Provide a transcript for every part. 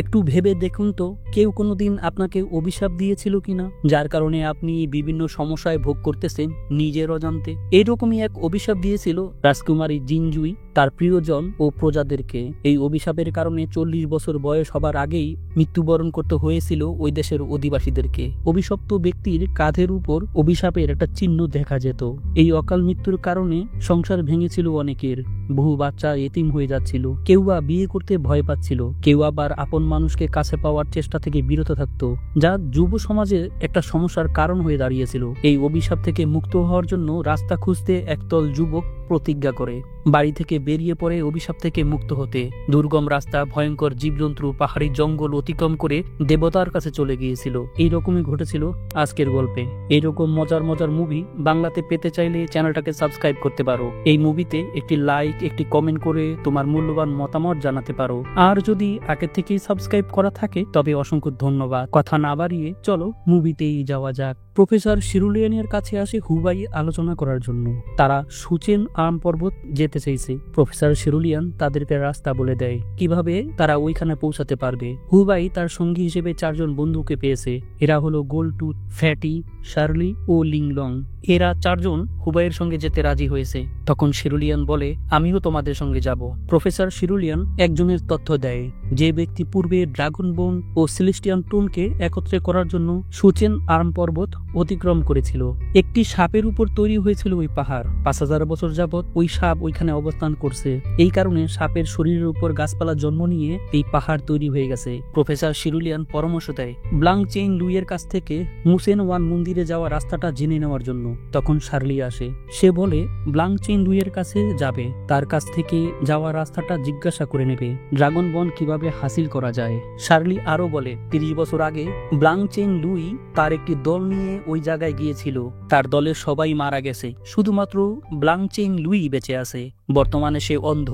একটু ভেবে দেখুন তো, কেউ কোনোদিন আপনাকে অভিশাপ দিয়েছিল কিনা, যার কারণে আপনি বিভিন্ন সমস্যায় ভোগ করতেছেন নিজের অজান্তে? এইরকমই এক অভিশাপ দিয়েছিল রাজকুমারী জিনজুই তার প্রিয়জন ও প্রজাদেরকে। এই অভিশাপের কারণে 40 বছর বয়স হবার আগেই মৃত্যুবরণ করতে হয়েছিল ওই দেশের অধিবাসীদেরকে। অভিশপ্ত ব্যক্তির কাঁধের উপর অভিশাপের একটা চিহ্ন দেখা যেত। এই অকাল মৃত্যুর কারণে সংসার ভেঙেছিল অনেকের, বহু বাচ্চা এতিম হয়ে যাচ্ছিল, কেউ বা বিয়ে করতে ভয় পাচ্ছিল, কেউ আবার আপন মানুষকে কাছে পাওয়ার চেষ্টা থেকে বিরত থাকত, যা যুব সমাজে একটা সমস্যার কারণ হয়ে দাঁড়িয়েছিল। এই অভিশাপ থেকে মুক্ত হওয়ার জন্য রাস্তা খুঁজতে একদল যুবক প্রতিজ্ঞা করে বাড়ি থেকে বেরিয়ে পড়ে অভিশাপ থেকে মুক্ত হতে। দুর্গম রাস্তা, ভয়ঙ্কর জীবজন্তু, পাহাড়ি জঙ্গল অতিক্রম করে দেবতার কাছে চলে গিয়েছিল। এইরকমই ঘটেছিল আজকের গল্পে। এইরকম মজার মজার মুভি বাংলাতে পেতে চাইলে চ্যানেলটাকে সাবস্ক্রাইব করতে পারো। এই মুভিতে একটি লাইক, একটি কমেন্ট করে তোমার মূল্যবান মতামত জানাতে পারো। আর যদি আগে থেকেই সাবস্ক্রাইব করা থাকে তবে অসংখ্য ধন্যবাদ। কথা না বাড়িয়ে চলো মুভিতেই যাওয়া যাক। প্রফেসর শিরুলিয়ানের কাছে আসে হুবাই আলোচনা করার জন্য। তারা সুচেন আর্ম পর্বত যেতে চাইছে। প্রফেসর শিরুলিয়ান তাদেরকে রাস্তা বলে দেয় কিভাবে তারা ওইখানে পৌঁছাতে পারবে। হুবাই তার সঙ্গী হিসেবে 4 জন বন্ধুকে পেয়েছে। এরা হলো গোল্ডটুথ, ফ্যাটি, শার্লি ও লিংলং। এরা 4 জন হুবাইয়ের সঙ্গে যেতে রাজি হয়েছে। তখন শিরুলিয়ান বলে, আমিও তোমাদের সঙ্গে যাব। প্রফেসর শিরুলিয়ান একজনের তথ্য দেয়, যে ব্যক্তি পূর্বে ড্রাগন বোন ও সেলেস্টিয়ান টোনকে একত্রে করার জন্য সুচেন আর্ম পর্বত অতিক্রম করেছিল। একটি সাপের উপর তৈরি হয়েছিল ওই পাহাড়। 5000 বছর যাবৎ ওই সাপ ওইখানে অবস্থান করছে। এই কারণে সাপের শরীরের উপর গাছপালা জন্ম নিয়ে এই পাহাড় তৈরি হয়ে গেছে। প্রফেসর শিরুলিয়ান পরামর্শ দেয় ব্লাং চেইন লুইয়ের কাছ থেকে মুসেন ওয়ান মন্দিরে যাওয়া রাস্তাটা জেনে নেওয়ার জন্য। তখন শার্লি আসে। সে বলে ব্লাং চেইন লুইয়ের কাছে যাবে, তার কাছ থেকে যাওয়া রাস্তাটা জিজ্ঞাসা করে নেবে ড্রাগন বন কিভাবে হাসিল করা যায়। শার্লি আরো বলে 30 বছর আগে ব্লাং চেইন লুই তার একটি দল নিয়ে ওই জায়গায় গিয়েছিল। তার দলের সবাই মারা গেছে, শুধুমাত্র ব্লাং চেইন লুই বেঁচে আছে। বর্তমানে সে অন্ধ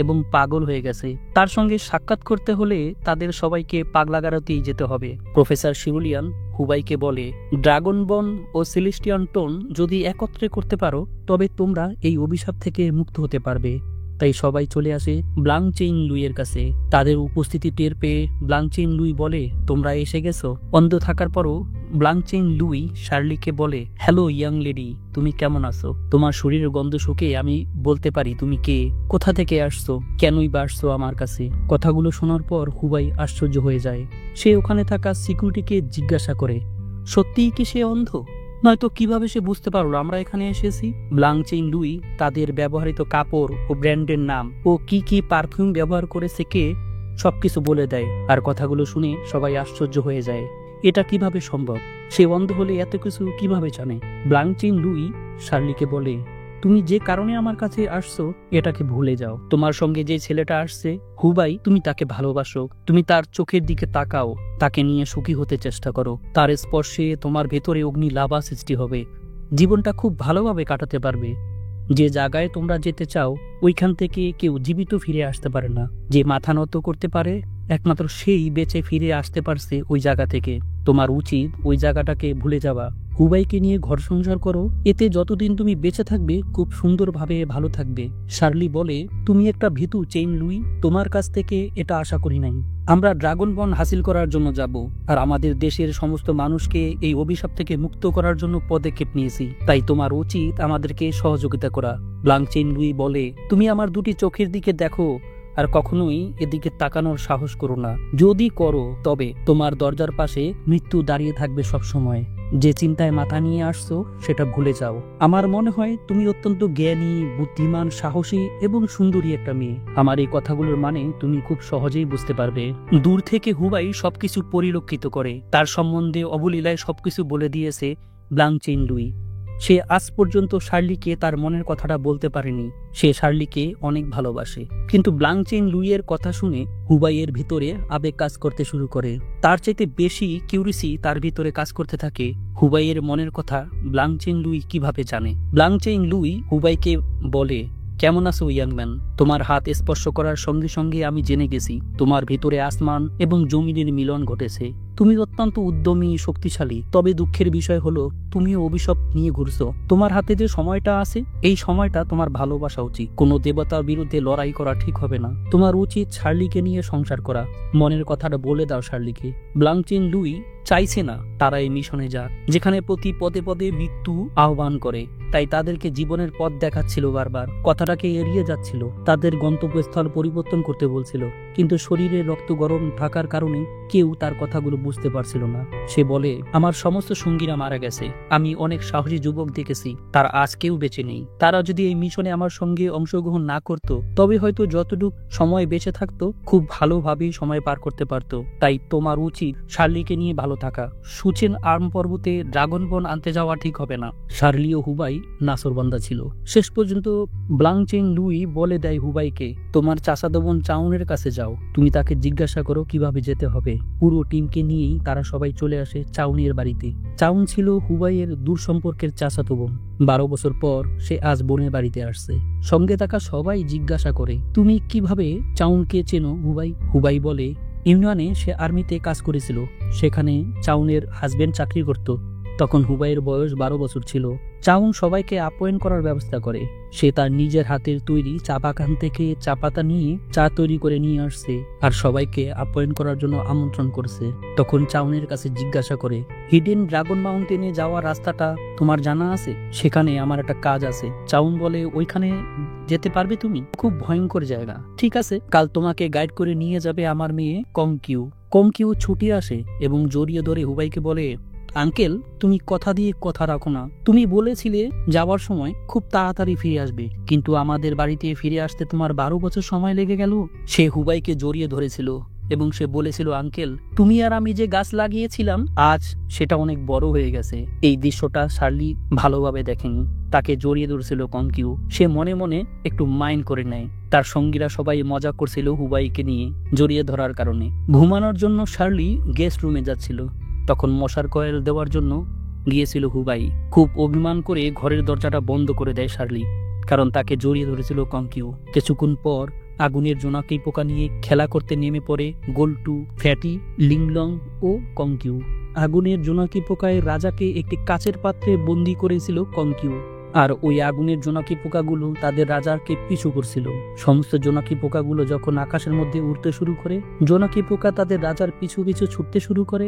এবং পাগল হয়ে গেছে। তার সঙ্গে সাক্ষাৎ করতে হলে তাদের সবাইকে পাগলাগারতেই যেতে হবে। প্রফেসর শিরুলিয়ান হুবাইকে বলে, ড্রাগন বন ও সেলেস্টিয়ান টোন যদি একত্রে করতে পারো তবে তোমরা এই অভিশাপ থেকে মুক্ত হতে পারবে। তাই সবাই চলে আসে ব্লাং চেইন লুইয়ের কাছে। তাদের উপস্থিতি টের পেয়ে ব্লাং চেইন লুই বলে, তোমরা এসে গেছো। অন্ধ থাকার পরও ব্লাং চেইন লুই শার্লিকে বলে, হ্যালো ইয়াং লেডি, তুমি কেমন আছো? তোমার শরীরের গন্ধ শুকে আমি বলতে পারি তুমি কে, কোথা থেকে আসছো, কেনই বা আসছো আমার কাছে। কথাগুলো শোনার পর হুবাই আশ্চর্য হয়ে যায়। সে ওখানে থাকা সিকিউরিটিকে জিজ্ঞাসা করে, সত্যিই কি সে অন্ধ? নয়তো কিভাবে সে বুঝতে পারলো আমরা এখানে এসেছি? ব্লাং চেইন লুই তাদের ব্যবহৃত কাপড় ও ব্র্যান্ডের নাম ও কি কি পারফিউম ব্যবহার করেছে কে সবকিছু বলে দেয়। আর কথাগুলো শুনে সবাই আশ্চর্য হয়ে যায়। এটা কিভাবে সম্ভব? সে অন্ধ হলে এত কিছু কিভাবে জানে? ব্লাং চেইন লুই শার্লিকে বলে, তুমি যে কারণে আমার কাছে আসছো এটাকে ভুলে যাও। তোমার সঙ্গে যে ছেলেটা আসছে হুবাই, তুমি তাকে ভালোবাসো। তুমি তার চোখের দিকে তাকাও, তাকে নিয়ে সুখী হতে চেষ্টা করো। তার স্পর্শে তোমার ভেতরে অগ্নি লাভা সৃষ্টি হবে। জীবনটা খুব ভালোভাবে কাটাতে পারবে। যে জায়গায় তোমরা যেতে চাও ওইখান থেকে কেউ জীবিত ফিরে আসতে পারে না। যে মাথা নত করতে পারে একমাত্র সেই বেঁচে ফিরে আসতে পারছে ওই জায়গা থেকে। তোমার উচিত ওই জায়গাটাকে ভুলে যাওয়া। হুবাইকে নিয়ে ঘর সংসার করো, এতে যতদিন তুমি বেঁচে থাকবে খুব সুন্দরভাবে ভালো থাকবে। শার্লি বলে, তুমি একটা ভীতু চেইন লুই, তোমার কাছ থেকে এটা আশা করি নাই। আমরা ড্রাগন বন হাসিল করার জন্য যাব, আর আমাদের দেশের সমস্ত মানুষকে এই অভিশাপ থেকে মুক্ত করার জন্য পদক্ষেপ নিয়েছি। তাই তোমার উচিত আমাদেরকে সহযোগিতা করা। ব্লাং চেইন লুই বলে, তুমি আমার দুটি চোখের দিকে দেখো আর কখনোই এদিকে তাকানোর সাহস করো না। যদি করো তবে তোমার দরজার পাশে মৃত্যু দাঁড়িয়ে থাকবে সব সময়। যে চিন্তায় মাথা নিয়ে আসছো সেটা ভুলে যাও। আমার মনে হয় তুমি অত্যন্ত জ্ঞানী, বুদ্ধিমান, সাহসী এবং সুন্দরী একটা মেয়ে। আমার এই কথাগুলোর মানে তুমি খুব সহজেই বুঝতে পারবে। দূর থেকে হুবাই সবকিছু পরিলক্ষিত করে। তার সম্বন্ধে অবলীলায় সবকিছু বলে দিয়েছে ব্লাং চেইন লুই। সে আজ পর্যন্ত শার্লিকে তার মনের কথাটা বলতে পারেনি। সে শার্লিকে অনেক ভালোবাসে। কিন্তু ব্লাং চেইন লুইয়ের কথা শুনে হুবাইয়ের ভিতরে আবেগ কাজ করতে শুরু করে। তার চাইতে বেশি কিউরিসি তার ভিতরে কাজ করতে থাকে। হুবাইয়ের মনের কথা ব্লাং চেইন লুই কিভাবে জানে? ব্লাং চেইন লুই হুবাইকে বলে, কেমন আছো ইয়াংম্যান? তোমার হাত স্পর্শ করার সঙ্গে সঙ্গে আমি জেনে গেছি তোমার ভিতরে আসমান এবং জমিনের মিলন ঘটেছে। তুমি অত্যন্ত উদ্যমী, শক্তিশালী। তবে দুঃখের বিষয় হলো তুমিও অভিশাপ নিয়ে ঘুরছো। তোমার হাতে যে সময়টা আছে, এই সময়টা তোমার ভালোবাসা উচিত। কোনো দেবতার বিরুদ্ধে লড়াই করা ঠিক হবে না। তোমার উচিত শার্লিকে নিয়ে সংসার করা। মনের কথাটা বলে দাও শার্লিকে। ব্লাংচেন লুই চাইছে না তারা এই মিশনে যাক, যেখানে প্রতি পদে পদে মৃত্যু আহ্বান করে। তাই তাদেরকে জীবনের পথ দেখাচ্ছিল, বারবার কথাটাকে এড়িয়ে যাচ্ছিল, তাদের গন্তব্যস্থল পরিবর্তন করতে বলছিল। কিন্তু শরীরে রক্ত গরম থাকার কারণে কেউ তার কথাগুলো বুঝতে পারছিল না। সে বলে, আমার সমস্ত সঙ্গীরা মারা গেছে। আমি অনেক সাহসী যুবক দেখেছি, তারা আজ কেউ বেঁচে নেই। তারা যদি এই মিশনে আমার সঙ্গে অংশগ্রহণ না করত, তবে হয়তো যতটুকু সময় বেঁচে থাকতো খুব ভালোভাবেই সময় পার করতে পারত। তাই তোমার উচিত শার্লিকে নিয়ে ভালো থাকা। সুচেন আর্ম পর্বতে ড্রাগন বন আনতে যাওয়া ঠিক হবে না। শার্লি ও হুবাই নাসরবান্দা ছিল। শেষ পর্যন্ত ব্লাংচেন লুই বলে দেয় হুবাইকে, তোমার চাচাতো বোন চাউনের কাছে যাও, তুমি তাকে জিজ্ঞাসা করো কিভাবে যেতে হবে। পুরো টিমকে নিয়েই তারা সবাই চলে আসে চাউনের বাড়িতে। চাউন ছিল হুবাইয়ের দূর সম্পর্কের চাচাতো বোন। 12 বছর পর সে আজ বোনের বাড়িতে আসছে। সঙ্গে থাকা সবাই জিজ্ঞাসা করে, তুমি কিভাবে চাউনকে চেনো হুবাই? হুবাই বলে, ইউনিয়নে সে আর্মিতে কাজ করেছিল, সেখানে চাউনের হাজবেন্ড চাকরি করত। তখন হুবাইয়ের বয়স 12 বছর ছিল। চাউন সবাইকে আপ্যায়ন করার ব্যবস্থা করে। সে তার নিজের হাতের তৈরি চা বাগান থেকে চা পাতা নিয়ে চা তৈরি করে নিয়ে আসছে আর সবাইকে আপ্যায়ন করার জন্য আমন্ত্রণ করছে। তখন চাউনের কাছে জিজ্ঞাসা করে, হিডেন ড্রাগন মাউন্টেনে যাওয়ার রাস্তাটা তোমার জানা আছে? সেখানে আমার একটা কাজ আছে। চাউন বলে, ওইখানে যেতে পারবে তুমি? খুব ভয়ঙ্কর জায়গা। ঠিক আছে, কাল তোমাকে গাইড করে নিয়ে যাবে আমার মেয়ে কংকিউ। কংকিউ ছুটে আসে এবং জড়িয়ে ধরে হুবাইকে বলে, আঙ্কেল, তুমি কথা দিয়ে কথা রাখো না। তুমি বলেছিলে যাওয়ার সময় খুব তাড়াতাড়ি ফিরে আসবে, কিন্তু আমাদের বাড়িতে ফিরে আসতে তোমার 12 বছর সময় লেগে গেল। সে হুবাইকে জড়িয়ে ধরেছিল এবং সে বলেছিল, আঙ্কেল, তুমি আর আমি যে গাছ লাগিয়েছিলাম আজ সেটা অনেক বড় হয়ে গেছে। এই দৃশ্যটা শার্লি ভালোভাবে দেখেনি। তাকে জড়িয়ে ধরেছিল কংকিউ। সে মনে মনে একটু মাইন্ড করে নেয়। তার সঙ্গীরা সবাই মজা করছিল হুবাইকে নিয়ে জড়িয়ে ধরার কারণে। ঘুমানোর জন্য শার্লি গেস্ট রুমে যাচ্ছিল, তখন মশার কয়েল দেওয়ার জন্য গিয়েছিল হুবাই। খুব অভিমান করে ঘরের দরজাটা বন্ধ করে দেয় শার্লি, কারণ তাকে জড়িয়ে ধরেছিল কংকিউ। কিছুক্ষণ পর আগুনের জোনাকি পোকা নিয়ে খেলা করতে নেমে পড়ে গোল্টু, ফ্যাটি, লিংলং ও কংকিউ। আগুনের জোনাকি পোকায় রাজাকে একটি কাচের পাত্রে বন্দি করেছিল কংকিউ, আর ওই আগুনের জোনাকি পোকাগুলো তাদের রাজাকে পিছু করছিল। সমস্ত জোনাকি পোকাগুলো যখন আকাশের মধ্যে উড়তে শুরু করে, জোনাকি পোকা তাদের রাজার পিছু পিছু ছুটতে শুরু করে।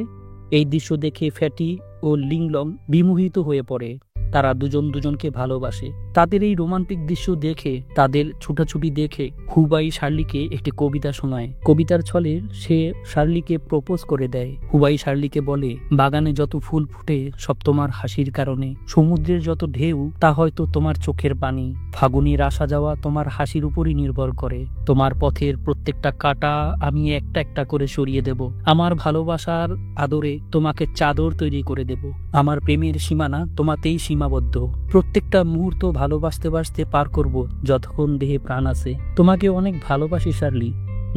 এই দৃশ্য দেখে ফ্যাটি ও লিংলং বিমোহিত হয়ে পড়ে। তারা দুজন দুজনকে ভালোবাসে। তাদের এই রোমান্টিক দৃশ্য দেখে, তাদের ছুটাছুটি দেখে হুবাই শার্লিকে একটি কবিতা শোনায়। কবিতার ছলে সে শার্লিকে প্রপোজ করে দেয়। হুবাই শার্লিকে বলে, বাগানে যত ফুল ফুটে সব তোমার হাসির কারণে, সমুদ্রের যত ঢেউ তা হয়তো তোমার চোখের পানি, ফাগুনের আসা যাওয়া তোমার হাসির উপরই নির্ভর করে। তোমার পথের প্রত্যেকটা কাঁটা আমি একটা একটা করে সরিয়ে দেব। আমার ভালোবাসার আদরে তোমাকে চাদর তৈরি করে দেব। আমার প্রেমের সীমানা তোমাতেই সীমাবদ্ধ। প্রত্যেকটা মুহূর্ত ভালোবাসতে বাসতে পার করব যতক্ষণ দেহে প্রাণ আছে। তোমাকে অনেক ভালোবাসি শার্লি।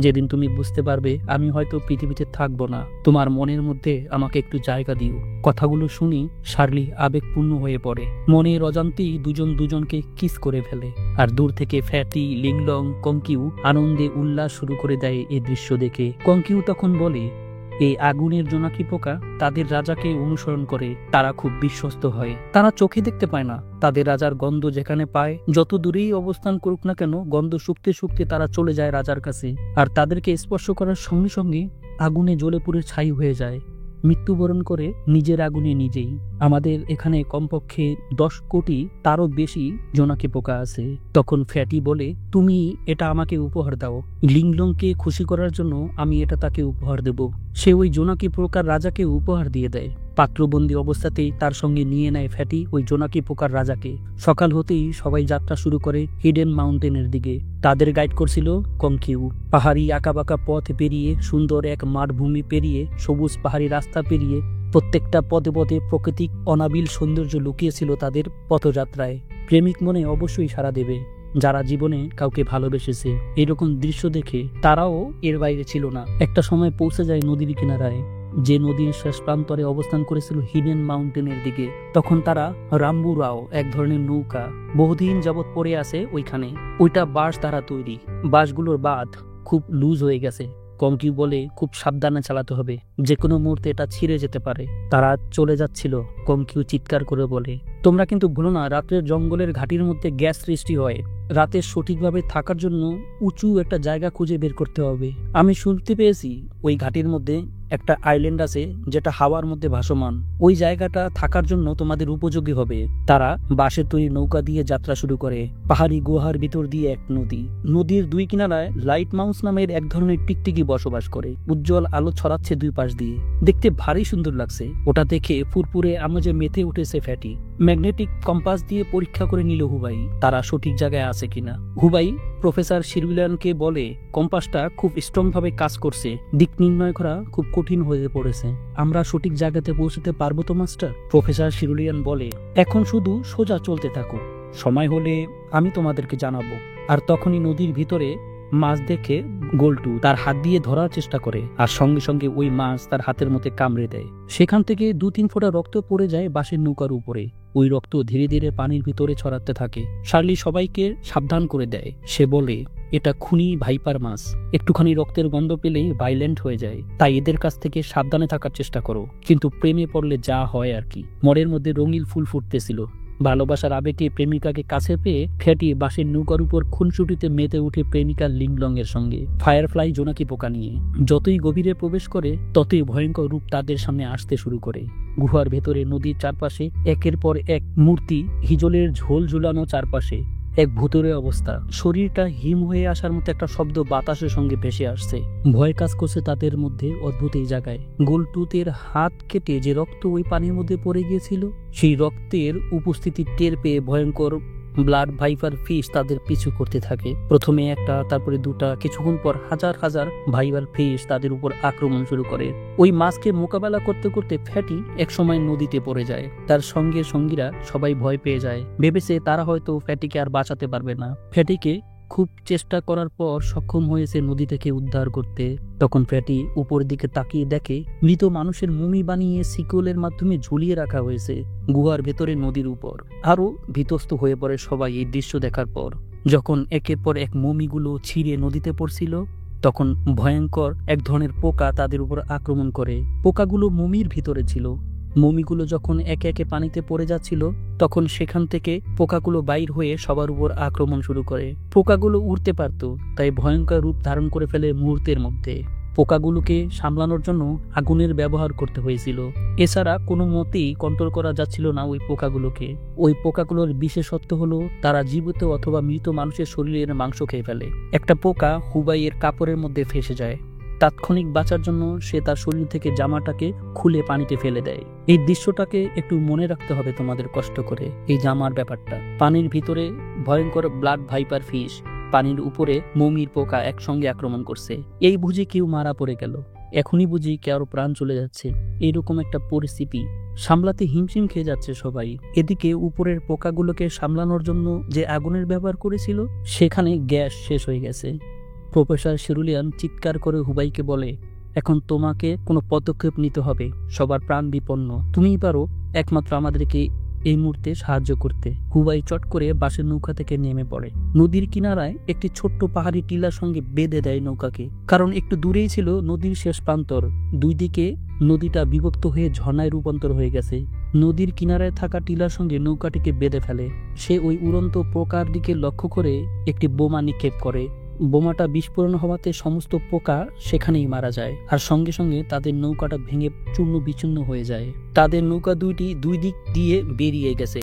যেদিন তুমি বুঝতে পারবে আমি হয়তো পৃথিবীতে থাকবো না, তোমার মনের মধ্যে আমাকে একটু জায়গা দিও। কথাগুলো শুনি শার্লি আবেগপূর্ণ হয়ে পড়ে। মনের অজান্তেই দুজন দুজনকে কিস করে ফেলে। আর দূর থেকে ফ্যাটি, লিংলং, কংকিউ আনন্দে উল্লাস শুরু করে দেয় এই দৃশ্য দেখে। কংকিউ তখন বলে, এই আগুনের জোনাকি পোকা তাদের রাজাকে অনুসরণ করে। তারা খুব বিশ্বস্ত হয়। তারা চোখে দেখতে পায় না, তাদের রাজার গন্ধ যেখানে পায়, যত দূরেই অবস্থান করুক না কেন, গন্ধ শুকতে শুকতে তারা চলে যায় রাজার কাছে। আর তাদেরকে স্পর্শ করার সঙ্গে সঙ্গে আগুনে জ্বলে পুড়ে ছাই হয়ে যায়, মৃত্যুবরণ করে নিজের আগুনে নিজেই। আমাদের এখানে কমপক্ষে 10 কোটি তারও বেশি জোনাকি পোকা আছে। তখন ফ্যাটি বলে, তুমি এটা আমাকে উপহার দাও। লিংলংকে খুশি করার জন্য আমি এটা তাকে উপহার দেব। সে ওই জোনাকি পোকার রাজাকে উপহার দিয়ে দেয়। পাত্রবন্দি অবস্থাতেই তার সঙ্গে নিয়ে নেয় ফ্যাটি ওই জোনাকি পোকার রাজাকে। সকাল হতেই সবাই যাত্রা শুরু করে হিডেন মাউন্টেনের দিকে। তাদের গাইড করছিল কংকিউ। পাহাড়ি আঁকাবাঁকা পথ পেরিয়ে, সুন্দর এক মাঠভূমি পেরিয়ে, সবুজ পাহাড়ি রাস্তা পেরিয়ে, প্রত্যেকটা পদে পদে প্রাকৃতিক অনাবিল সৌন্দর্য লুকিয়েছিল তাদের পথযাত্রায়। প্রেমিক মনে অবশ্যই সাড়া দেবে যারা জীবনে কাউকে ভালোবেসেছে। এরকম দৃশ্য দেখে তারাও এর বাইরে ছিল না। একটা সময় পৌঁছে যায় নদীর কিনারায়। যে নদীর শেষ প্রান্তরে অবস্থান করেছিল হিডেন মাউন্টেনের দিকে। তখন তারা রাম্বুরাও, এক ধরনের নৌকা, বহুদিন যাবৎ পড়ে আছে ওইখানে। ওইটা বাঁশ দ্বারা তৈরি। বাঁশগুলোর বাঁধ খুব লুজ হয়ে গেছে। কমকিউ বলে খুব সাবধানে চালাতে হবে, যে কোনো মুহূর্তে এটা ছিঁড়ে যেতে পারে। তারা চলে যাচ্ছিল। কমকিউ চিৎকার করে বলে, তোমরা কিন্তু ভুলো না, রাত্রের জঙ্গলের ঘাটির মধ্যে গ্যাস সৃষ্টি হয়। রাতে সঠিকভাবে থাকার জন্য উঁচু একটা জায়গা খুঁজে বের করতে হবে। আমি শুনতে পেয়েছি ওই ঘাটির মধ্যে একটা আইল্যান্ড আছে যেটা হাওয়ার মধ্যে ভাসমান। ওই জায়গাটা থাকার জন্য তোমাদের উপযোগী হবে। তারা বাঁশের তৈরি নৌকা দিয়ে যাত্রা শুরু করে। পাহাড়ি গুহার ভিতর দিয়ে এক নদী। নদীর দুই কিনারায় লাইট মাউস নামের এক ধরনের টিকটিকি বসবাস করে। উজ্জ্বল আলো ছড়াচ্ছে দুই পাশ দিয়ে। দেখতে ভারী সুন্দর লাগছে। ওটা দেখে ফুরফুরে আমেজে মেতে উঠেছে ফ্যাটি। ম্যাগনেটিক কম্পাস দিয়ে পরীক্ষা করে নিল হুবাই তারা সঠিক জায়গায় আছে কিনা। হুবাই প্রফেসর শিরুলিয়ানকে বলে, কম্পাসটা খুব স্ট্রং ভাবে কাজ করছে। দিক নির্ণয় করা খুব কঠিন হয়ে পড়েছে। আমরা সঠিক জায়গাতে পৌঁছতে পারবো তো মাস্টার? প্রফেসর শিরুলিয়ান বলে, এখন শুধু সোজা চলতে থাকো, সময় হলে আমি তোমাদেরকে জানাবো। আর তখনই নদীর ভিতরে মাছ দেখে গোল্টু তার হাত দিয়ে ধরার চেষ্টা করে, আর সঙ্গে সঙ্গে ওই মাছ তার হাতের মধ্যে কামড়ে দেয়। সেখান থেকে 2-3 ফোঁটা রক্ত পড়ে যায় বাঁশের নৌকার উপরে। ওই রক্ত ধীরে ধীরে পানির ভিতরে ছড়াতে থাকে। শার্লি সবাইকে সাবধান করে দেয়। সে বলে, এটা খুনি ভাইপার মাছ, একটুখানি রক্তের গন্ধ পেলেই ভাইলেন্ট হয়ে যায়, তাই এদের কাছ থেকে সাবধানে থাকার চেষ্টা করো। কিন্তু প্রেমে পড়লে যা হয় আর কি। মনের মধ্যে রঙিন ফুল ফুটতেছিল। ভালোবাসার আবেগে প্রেমিকাকে কাছে পেয়ে ফ্যাটি বাঁশের নৌকার উপর খুনসুটিতে মেতে উঠে প্রেমিকা লিংলং এর সঙ্গে। ফায়ারফ্লাই জোনাকি পোকা নিয়ে যতই গভীরে প্রবেশ করে ততই ভয়ঙ্কর রূপ তাদের সামনে আসতে শুরু করে। গুহার ভেতরে নদীর চারপাশে একের পর এক মূর্তি, হিজলের ঝোল ঝুলানো চারপাশে এক ভুতুরে অবস্থা। শরীরটা হিম হয়ে আসার মতো একটা শব্দ বাতাসের সঙ্গে ভেসে আসছে। ভয় কাজ করছে তাদের মধ্যে অদ্ভুত এই জায়গায়। গোলটুতের হাত কেটে যে রক্ত ওই পানির মধ্যে পড়ে গিয়েছিল, সেই রক্তের উপস্থিতি টের পেয়ে ভয়ঙ্কর ব্লাড ভাইপার ফিশ তাদের পিছু করতে থাকে। প্রথমে একটা, তারপরে দুটা, কিছুক্ষণ পর হাজার হাজার ভাইপার ফিশ তাদের উপর আক্রমণ শুরু করে। ওই মাছকে মোকাবেলা করতে করতে ফ্যাটি একসময় নদীতে পড়ে যায়। তার সঙ্গে সঙ্গীরা সবাই ভয় পেয়ে যায়। ভেবেছে তারা হয়তো ফ্যাটিকে আর বাঁচাতে পারবে না। ফ্যাটিকে খুব চেষ্টা করার পর সক্ষম হয়েছে নদী থেকে উদ্ধার করতে। তখন ফ্যাটি উপর দিকে তাকিয়ে দেখে মৃত মানুষের মুমি বানিয়ে শিকলের মাধ্যমে ঝুলিয়ে রাখা হয়েছে গুহার ভেতরে নদীর উপর। আরো ভীতস্ত হয়ে পড়ে সবাই এই দৃশ্য দেখার পর। যখন একের পর এক মমিগুলো ছিঁড়ে নদীতে পড়ছিল, তখন ভয়ঙ্কর এক ধরনের পোকা তাদের উপর আক্রমণ করে। পোকাগুলো মমির ভিতরে ছিল। মমিগুলো যখন একে একে পানিতে পড়ে যাচ্ছিল, তখন সেখান থেকে পোকাগুলো বাইর হয়ে সবার উপর আক্রমণ শুরু করে। পোকাগুলো উড়তে পারত, তাই ভয়ঙ্কর রূপ ধারণ করে ফেলে মুহূর্তের মধ্যে। পোকাগুলোকে সামলানোর জন্য আগুনের ব্যবহার করতে হয়েছিল। এছাড়া কোনো মতেই কন্ট্রোল করা যাচ্ছিল না ওই পোকাগুলোকে। ওই পোকাগুলোর বিশেষত্ব হলো তারা জীবিত অথবা মৃত মানুষের শরীরের মাংস খেয়ে ফেলে। একটা পোকা হুবাইয়ের কাপড়ের মধ্যে ফেসে যায়। তাৎক্ষণিক বাঁচার জন্য সে তার শরীর থেকে জামাটাকে খুলে পানিতে ফেলে দেয়। এই দৃশ্যটাকে একটু মনে রাখতে হবে তোমাদের কষ্ট করে, এই জামার ব্যাপারটা। পানির ভিতরে ভয়ঙ্কর ব্লাড ভাইপার ফিশ, পানির উপরে মমির পোকা একসঙ্গে আক্রমণ করছে। এই বুঝি কেউ মারা পড়ে গেল, এখনই বুঝি কারো প্রাণ চলে যাচ্ছে। এইরকম একটা পরিস্থিতি সামলাতে হিমশিম খেয়ে যাচ্ছে সবাই। এদিকে উপরের পোকাগুলোকে সামলানোর জন্য যে আগুনের ব্যবহার করেছিল, সেখানে গ্যাস শেষ হয়ে গেছে। প্রফেসর শিরুলিয়ান চিৎকার করে হুবাইকে বলে, এখন তোমাকে কোনো পদক্ষেপ নিতে হবে। সবার প্রাণ বিপন্ন, তুমিই পারো একমাত্র আমাদেরকে এই মুহূর্তে সাহায্য করতে। হুবাই চট করে বাঁশের নৌকা থেকে নেমে পড়ে। নদীর কিনারায় একটি ছোট্ট পাহাড়ি টিলার সঙ্গে বেঁধে দেয় নৌকাকে, কারণ একটু দূরেই ছিল নদীর শেষ প্রান্তর। দুই দিকে নদীটা বিভক্ত হয়ে ঝর্ণায় রূপান্তর হয়ে গেছে। নদীর কিনারায় থাকা টিলার সঙ্গে নৌকাটিকে বেঁধে ফেলে। সে ওই উড়ন্ত পোকার দিকে লক্ষ্য করে একটি বোমা নিক্ষেপ করে। বোমাটা বিস্ফোরণ হওয়াতে সমস্ত পোকা সেখানেই মারা যায়, আর সঙ্গে সঙ্গে তাদের নৌকাটা ভেঙে চূর্ণ বিচূর্ণ হয়ে যায়। তাদের নৌকা দুইটি দুই দিক দিয়ে বেরিয়ে গেছে,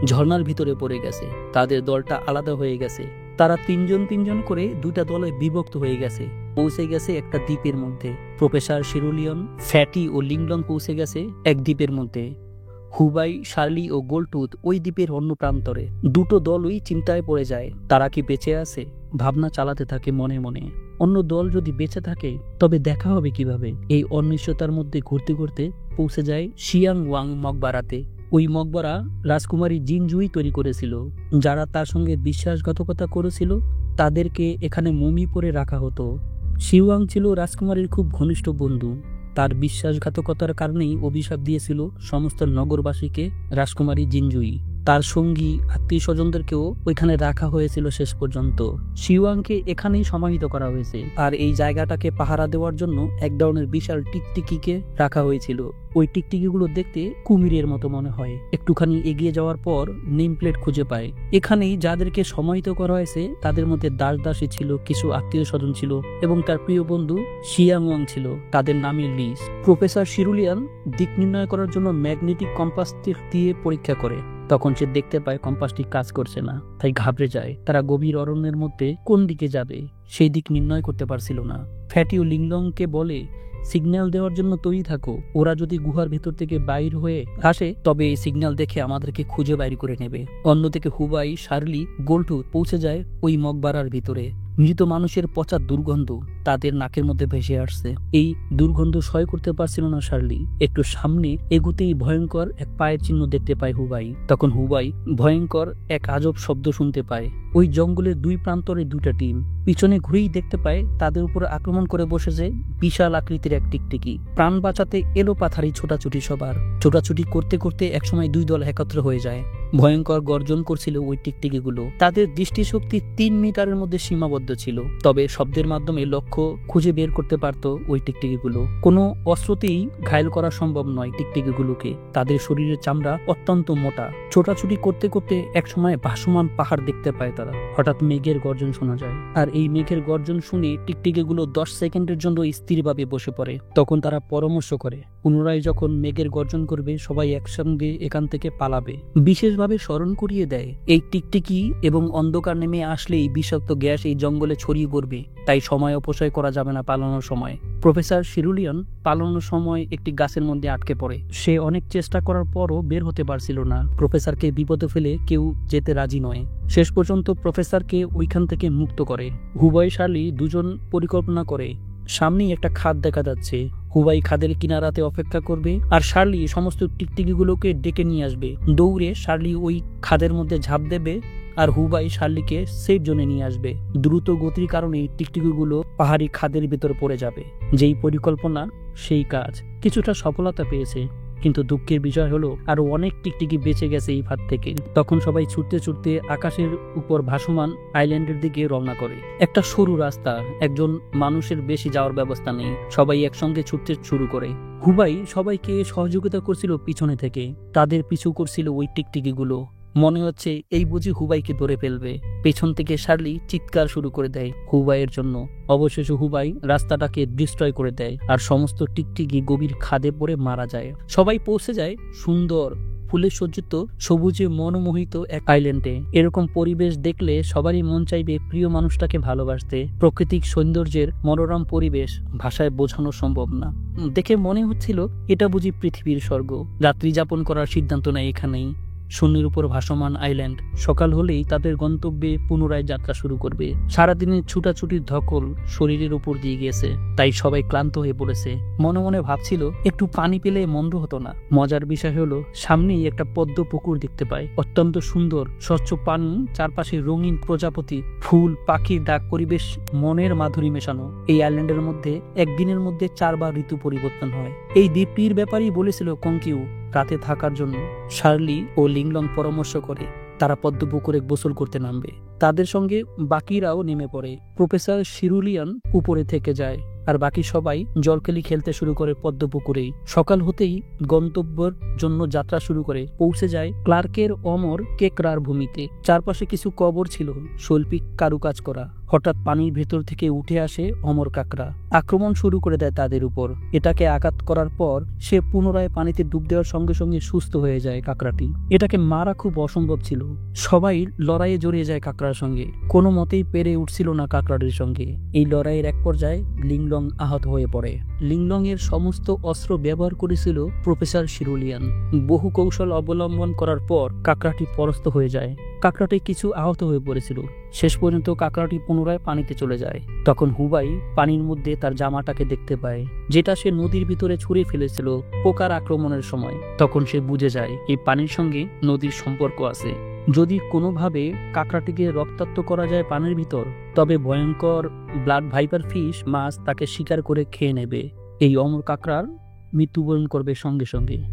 ঝর্ণার ভিতরে পড়ে গেছে। তাদের দলটা আলাদা হয়ে গেছে। তারা তিনজন করে দুইটা দলে বিভক্ত হয়ে গেছে। পৌঁছে গেছে একটা দ্বীপের মধ্যে। প্রফেসর শিরুলিয়ন, ফ্যাটি ও লিংলং পৌঁছে গেছে এক দ্বীপের মধ্যে। হুবাই, শার্লি ও গোল্টুথ ওই দ্বীপের অন্য প্রান্তরে। দুটো দলই চিন্তায় পড়ে যায়, তারা কি বেঁচে আছে? ভাবনা চালাতে থাকে মনে মনে। অন্য দল যদি বেঁচে থাকে তবে দেখা হবে কিভাবে? এই অনিশ্চয়তার মধ্যে ঘুরতে ঘুরতে পৌঁছে যায় শিয়াং ওয়াং মকবারাতে। ওই মকবরা রাজকুমারী জিনজুই তৈরি করেছিল। যারা তার সঙ্গে বিশ্বাসঘাতকতা করেছিল তাদেরকে এখানে মমি পরে রাখা হতো। শিওয়াং ছিল রাজকুমারীর খুব ঘনিষ্ঠ বন্ধু। তার বিশ্বাসঘাতকতার কারণেই অভিশাপ দিয়েছিল সমস্ত নগরবাসীকে রাজকুমারী জিনজুই। তার সঙ্গী আত্মীয় স্বজনদেরকেও ওইখানে রাখা হয়েছিল শেষ পর্যন্ত। শিওয়াংকে এখানেই সমাহিত করা হয়েছে। আর এই জায়গাটাকে পাহারা দেওয়ার জন্য এক ধরনের বিশাল টিকটিকিকে রাখা হয়েছিল। ওই টিকটিকিগুলো দেখতে কুমিরের মতো মনে হয়। একটুখানি এগিয়ে যাওয়ার পর নেম প্লেট খুঁজে পায়। এখানেই যাদেরকে সমাহিত করা হয়েছে তাদের মধ্যে দাসী ছিল, কিছু আত্মীয় স্বজন ছিল এবং তার প্রিয় বন্ধু শিয়াংওয়াং ছিল। তাদের নামের লিস্ট। প্রফেসর শিরুলিয়ান দিক নির্ণয় করার জন্য ম্যাগনেটিক কম্পাস দিয়ে পরীক্ষা করে। তখন সে দেখতে পায় কম্পাসটি কাজ করছে না, তাই ঘাবড়ে যায়। তারা গভীর অরণ্যের মধ্যে কোন দিকে যাবে সেই দিক নির্ণয় করতে পারছিল না। ফ্যাটিও লিংলংকে বলে সিগন্যাল দেওয়ার জন্য তৈরি থাকো। ওরা যদি গুহার ভেতর থেকে বাইর হয়ে আসে তবে এই সিগন্যাল দেখে আমাদেরকে খুঁজে বাইর করে নেবে। অন্যদিকে হুবাই, শার্লি, গোল্টু পৌঁছে যায় ওই মকবারার ভিতরে। মৃত মানুষের পচা দুর্গন্ধ তাদের নাকের মধ্যে ভেসে আসছে। এই দুর্গন্ধ সহ্য করতে পারছিল না শার্লি। একটু সামনে এগুতেই ভয়ঙ্কর এক পায়ের চিহ্ন দেখতে পায় হুবাই। তখন হুবাই ভয়ঙ্কর এক আজব শব্দ শুনতে পায়। ওই জঙ্গলের দুই প্রান্তরে দুইটা টিম। পিছনে ঘুরেই দেখতে পায় তাদের উপর আক্রমণ করে বসেছে বিশাল আকৃতির এক টিকটিকি। প্রাণ বাঁচাতে এলো পাথারি ছোটাছুটি সবার। ছোটাছুটি করতে করতে একসময় দুই দল একত্র হয়ে যায়। ভয়ঙ্কর গর্জন করছিল ওই টিকটিকিগুলো। তাদের দৃষ্টিশক্তি 3 মিটারের মধ্যে সীমাবদ্ধ ছিল, তবে শব্দের মাধ্যমে লক্ষ্য খুঁজে বের করতে পারত ওই টিকটিকিগুলো। কোনো অস্ত্রতেই ঘায়েল করা সম্ভব নয় টিকটিকিগুলোকে। তাদের শরীরের চামড়া অত্যন্ত মোটা। ছোটাছুটি করতে করতে একসময় ভাসমান পাহাড় দেখতে পায় তারা। হঠাৎ মেঘের গর্জন শোনা যায়, আর এই মেঘের গর্জন শুনে টিকটিকিগুলো 10 সেকেন্ডের জন্য স্থিরভাবে বসে পড়ে। তখন তারা পরামর্শ করে পুনরায় যখন মেঘের গর্জন করবে সবাই একসঙ্গে এখান থেকে পালাবে। বিশেষভাবে স্মরণ করিয়ে দেয় এই টিকটিকি এবং অন্ধকার নেমে আসলেই বিষাক্ত গ্যাস এই জঙ্গলে ছড়িয়ে পড়বে, তাই সময় অপচয় করা যাবে না পালানোর সময়। প্রফেসর শিরুলিয়ান পালানোর সময় একটি গাছের মধ্যে আটকে পড়ে। সে অনেক চেষ্টা করার পরও বের হতে পারছিল না। প্রফেসরকে বিপদে ফেলে কেউ যেতে রাজি নয়। শেষ পর্যন্ত প্রফেসরকে ওইখান থেকে মুক্ত করে। হুবাই, শার্লি দুজন পরিকল্পনা করে সামনেই একটা খাদ দেখা যাচ্ছে। হুবাই খাদের কিনারাতে অপেক্ষা করবে আর শার্লি সমস্ত টিকটিকিগুলোকে ডেকে নিয়ে আসবে। দৌড়ে শার্লি ওই খাদের মধ্যে ঝাঁপ দেবে আর হুবাই শার্লিকে সেফ জোনে নিয়ে আসবে। দ্রুত গতির কারণে টিকটিকিগুলো পাহাড়ি খাদের ভিতর পড়ে যাবে। যেই পরিকল্পনা সেই কাজ। কিছুটা সফলতা পেয়েছে, কিন্তু দুঃখের বিষয় হলো আরো অনেক টিকটিকি বেঁচে গেছে এই ফাঁদ থেকে। তখন সবাই ছুটতে ছুটতে আকাশের উপর ভাসমান আইল্যান্ডের দিকে রওনা করে। একটা সরু রাস্তা, একজন মানুষের বেশি যাওয়ার ব্যবস্থা নেই। সবাই একসঙ্গে ছুটতে শুরু করে। হুবাই সবাইকে সহযোগিতা করছিল পিছনে থেকে। তাদের পিছু করছিল ওই টিকটিকিগুলো। মনে হচ্ছে এই বুঝি হুবাইকে ধরে ফেলবে। পেছন থেকে শার্লি চিৎকার শুরু করে দেয় হুবাইয়ের জন্য। অবশেষে হুবাই রাস্তাটাকে ডিস্ট্রয় করে দেয় আর সমস্ত টিকটিকি গভীর খাদে পড়ে মারা যায়। সবাই পৌঁছে যায় সুন্দর ফুলে সজ্জিত সবুজে মনোমোহিত এক আইল্যান্ডে। এরকম পরিবেশ দেখলে সবারই মন চাইবে প্রিয় মানুষটাকে ভালোবাসতে। প্রাকৃতিক সৌন্দর্যের মনোরম পরিবেশ ভাষায় বোঝানো সম্ভব না। দেখে মনে হচ্ছিল এটা বুঝি পৃথিবীর স্বর্গ। রাত্রি যাপন করার সিদ্ধান্ত নেয় এখানেই। শূন্যের উপর ভাসমান আইল্যান্ড। সকাল হলেই তাদের গন্তব্যে পুনরায় যাত্রা শুরু করবে। সারাদিনের ছুটাছুটির ধকল শরীরের উপর দিয়ে গিয়েছে, তাই সবাই ক্লান্ত হয়ে পড়েছে। মনে মনে ভাবছিল একটু পানি পেলে মন্দ হতো না। মজার বিষয় হলো সামনেই একটা পদ্ম পুকুর দেখতে পায়। অত্যন্ত সুন্দর স্বচ্ছ পানি, চারপাশে রঙিন প্রজাপতি, ফুল, পাখির ডাক, পরিবেশ মনের মাধুরী মেশানো। এই আইল্যান্ডের মধ্যে একদিনের মধ্যে 4 বার ঋতু পরিবর্তন হয়। এই দ্বীপটির ব্যাপারেই বলেছিল কংকিউ রাতে থাকার জন্য। শার্লি ও লিংলং পরামর্শ করে তারা পদ্মপুকুরে গোসল করতে নামবে। তাদের সঙ্গে বাকিরাও নেমে পড়ে। প্রফেসর শিরুলিয়ান উপরে থেকে যায় আর বাকি সবাই জলকেলি খেলতে শুরু করে পদ্মপুকুরেই। সকাল হতেই গন্তব্যের জন্য যাত্রা শুরু করে। পৌঁছে যায় ক্লার্কের অমর কেকড়ার ভূমিতে। চারপাশে কিছু কবর ছিল শৈল্পিক কারুকাজ করা। হঠাৎ পানির ভেতর থেকে উঠে আসে অমর কাকড়া। আক্রমণ শুরু করে দেয় তাদের উপর। এটাকে আঘাত করার পর সে পুনরায় পানিতে ডুব দেওয়ার সঙ্গে সঙ্গে সুস্থ হয়ে যায় কাকড়াটি। এটাকে মারা খুব অসম্ভব ছিল। সবাই লড়াইয়ে জড়িয়ে যায় কাকড়ার সঙ্গে। কোনো মতেই পেরে উঠছিল না কাকড়াটির সঙ্গে। এই লড়াইয়ের এক পর্যায়ে লিংলং আহত হয়ে পড়ে। লিংলং এর সমস্ত অস্ত্র ব্যবহার করেছিল প্রফেসর শিরুলিয়ান। বহু কৌশল অবলম্বন করার পর কাকড়াটি পরাস্ত হয়ে যায়। কাকড়াটি কিছু আহত হয়ে পড়েছিল। শেষ পর্যন্ত কাকড়াটি পুনরায় পানিতে চলে যায়। তখন হুবাই পানির মধ্যে তার জামাটাকে দেখতে পায়, যেটা সে নদীর ভিতরে ছুঁড়ে ফেলেছিল পোকার আক্রমণের সময়। তখন সে বুঝে যায় এই পানির সঙ্গে নদীর সম্পর্ক আছে। যদি কোনোভাবে কাকড়াটিকে রক্তাক্ত করা যায় পানির ভিতর, তবে ভয়ঙ্কর ব্লাড ভাইপার ফিশ মাছ তাকে শিকার করে খেয়ে নেবে। এই অমর কাকড়ার মৃত্যুবরণ করবে সঙ্গে সঙ্গে।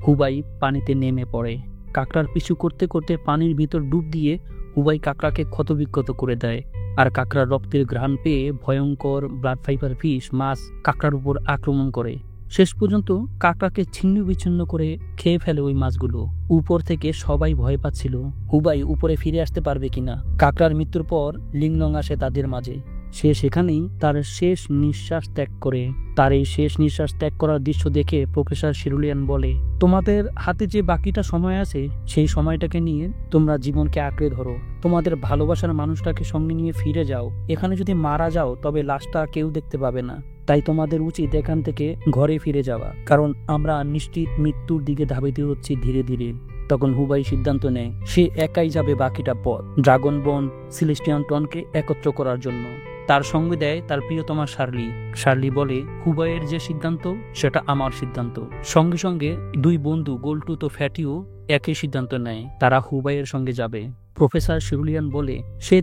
হুবাই পানিতে নেমে পড়ে। কাকড়ার পিছু করতে করতে পানির ভিতর ডুব দিয়ে হুবাই কাকড়াকে ক্ষতবিক্ষত করে দেয়। আর কাকড়ার রক্তের ঘ্রাণ পেয়ে ভয়ঙ্কর ব্লাড ফাইবার ফিশ মাছ কাকড়ার উপর আক্রমণ করে। শেষ পর্যন্ত কাকড়াকে ছিন্ন বিচ্ছিন্ন করে খেয়ে ফেলে ওই মাছগুলো। উপর থেকে সবাই ভয় পাচ্ছিল হুবাই উপরে ফিরে আসতে পারবে কিনা। কাকড়ার মৃত্যুর পর লিংলং আসে তাদের মাঝে। সে সেখানেই তার শেষ নিঃশ্বাস ত্যাগ করে। তার এই শেষ নিঃশ্বাস ত্যাগ করার দৃশ্য দেখে প্রফেসর শিরুলিয়ান বলে, তোমাদের হাতে যে বাকিটা সময় আছে সেই সময়টাকে নিয়ে তোমরা জীবনকে আঁকড়ে ধরো। তোমাদের ভালোবাসার মানুষটাকে সঙ্গে নিয়ে ফিরে যাও। এখানে যদি মারা যাও তবে লাশটা কেউ দেখতে পাবে না। তাই তোমাদের উচিত এখান থেকে ঘরে ফিরে যাওয়া, কারণ আমরা নিশ্চিত মৃত্যুর দিকে ধাবিত হচ্ছি ধীরে ধীরে। তখন হুবাই সিদ্ধান্ত নেয় সে একাই যাবে বাকিটা পথ ড্রাগন বোন সিলেস্টিয়ান টনকে একত্র করার জন্য। তার সঙ্গে দেয় তার প্রিয়তমা শার্লি। শার্লি বলে, হুবাইয়ের যে সিদ্ধান্ত সেটা আমার সিদ্ধান্ত। সঙ্গে সঙ্গে দুই বন্ধু গোল্টুথ ও ফ্যাটিও একই সিদ্ধান্ত নেয়, তারা হুবাইয়ের সঙ্গে যাবে। প্রফেসর শিরুলিয়ান বলে সে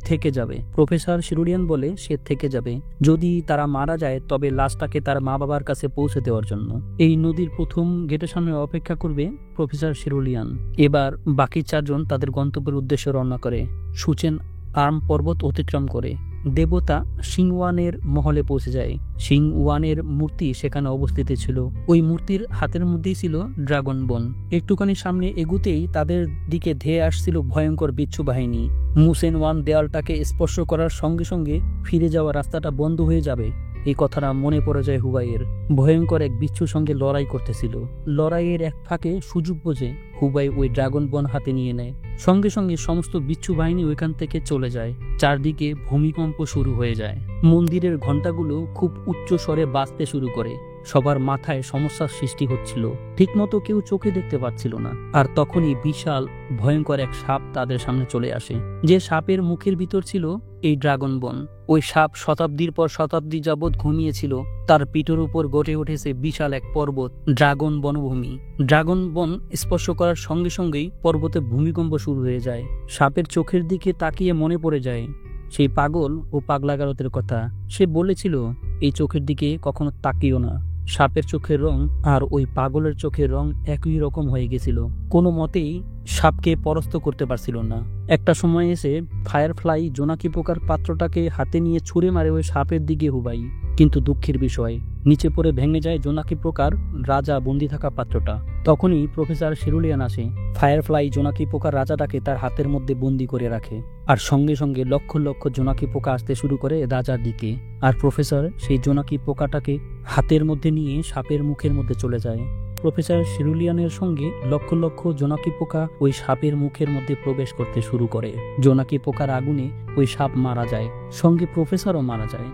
থেকে যাবে। যদি তারা মারা যায় তবে লাশটাকে তার মা বাবার কাছে পৌঁছে দেওয়ার জন্য। এই নদীর প্রথম গেটের সামনে অপেক্ষা করবে প্রফেসর শিরুলিয়ান। এবার বাকি চারজন তাদের গন্তব্যের উদ্দেশ্যে রওনা করে। সুচেন আর্ম পর্বত অতিক্রম করে দেবতা সিংওয়ানের মহলে পৌঁছে যায়। সিংওয়ানের মূর্তি সেখানে অবস্থিত ছিল। ওই মূর্তির হাতের মধ্যেই ছিল ড্রাগন বোন। একটুখানি সামনে এগুতেই তাদের দিকে ধেয়ে আসছিল ভয়ঙ্কর বিচ্ছু বাহিনী। মুসেন ওয়ান দেয়ালটাকে স্পর্শ করার সঙ্গে সঙ্গে ফিরে যাওয়া রাস্তাটা বন্ধ হয়ে যাবে, এই কথাটা মনে পড়ে যায় হুবাইয়ের। ভয়ঙ্কর এক বিচ্ছুর সঙ্গে লড়াই করতেছিল। লড়াইয়ের এক ফাঁকে সুযোগ বোঝে হুবাই ওই ড্রাগন বন হাতে নিয়ে নেয়। সঙ্গে সঙ্গে সমস্ত বিচ্ছু বাহিনী ওইখান থেকে চলে যায়। চারদিকে ভূমিকম্প শুরু হয়ে যায়। মন্দিরের ঘণ্টাগুলো খুব উচ্চ স্বরে বাজতে শুরু করে। সবার মাথায় সমস্যার সৃষ্টি হচ্ছিল, ঠিকমতো কেউ চোখে দেখতে পাচ্ছিল না। আর তখনই বিশাল ভয়ঙ্কর এক সাপ তাদের সামনে চলে আসে। যে সাপের মুখের ভিতর ছিল এই ড্রাগন বন। ওই সাপ শতাব্দীর পর শতাব্দী যাবৎ ঘুমিয়েছিল। তার পিঠের উপর গড়ে উঠেছে বিশাল এক পর্বত, ড্রাগন বনভূমি। ড্রাগন বন স্পর্শ করার সঙ্গে সঙ্গেই পর্বতে ভূমিকম্প শুরু হয়ে যায়। সাপের চোখের দিকে তাকিয়ে মনে পড়ে যায় সেই পাগল ও পাগলাগারতের কথা। সে বলেছিল এই চোখের দিকে কখনো তাকিও না। সাপের চোখের রং আর ওই পাগলের চোখের রং একই রকম হয়ে গেছিল। কোনো মতেই সাপকে পরাস্ত করতে পারছিল না। একটা সময় এসে ফায়ারফ্লাই জোনাকি পোকার পাত্রটাকে হাতে নিয়ে ছুঁড়ে মারে ওই সাপের দিকে হুবাই। কিন্তু দুঃখের বিষয়, নিচে পড়ে ভেঙে যায় জোনাকি পোকার রাজা বন্দি থাকা পাত্রটা। তখনই প্রফেসর শিরুলিয়ান আসে। ফায়ারফ্লাই জোনাকি পোকার রাজাটাকে তার হাতের মধ্যে বন্দি করে রাখে। আর সঙ্গে সঙ্গে লক্ষ লক্ষ জোনাকি পোকা আসতে শুরু করে রাজার দিকে। আর প্রফেসর সেই জোনাকি পোকাটাকে হাতের মধ্যে নিয়ে সাপের মুখের মধ্যে চলে যায়। প্রফেসর শিরুলিয়ানের সঙ্গে লক্ষ লক্ষ জোনাকি পোকা ওই সাপের মুখের মধ্যে প্রবেশ করতে শুরু করে। জোনাকি পোকার আগুনে ওই সাপ মারা যায়, সঙ্গে প্রফেসরও মারা যায়।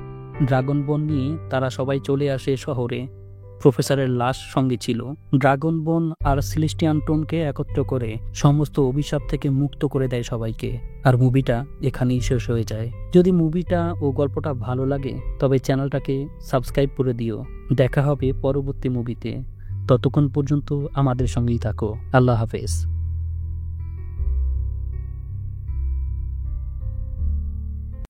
ড্রাগন বন নিয়ে তারা সবাই চলে আসে শহরে। প্রফেসরের লাশ সঙ্গে ছিল। ড্রাগন বন আর সিলেস্টিয়ান টোনকে একত্র করে সমস্ত অভিশাপ থেকে মুক্ত করে দেয় সবাইকে। আর মুভিটা এখানেই শেষ হয়ে যায়। যদি মুভিটা ও গল্পটা ভালো লাগে তবে চ্যানেলটাকে সাবস্ক্রাইব করে দিও। দেখা হবে পরবর্তী মুভিতে। ততক্ষণ পর্যন্ত আমাদের সঙ্গেই থাকো। আল্লাহ হাফেজ।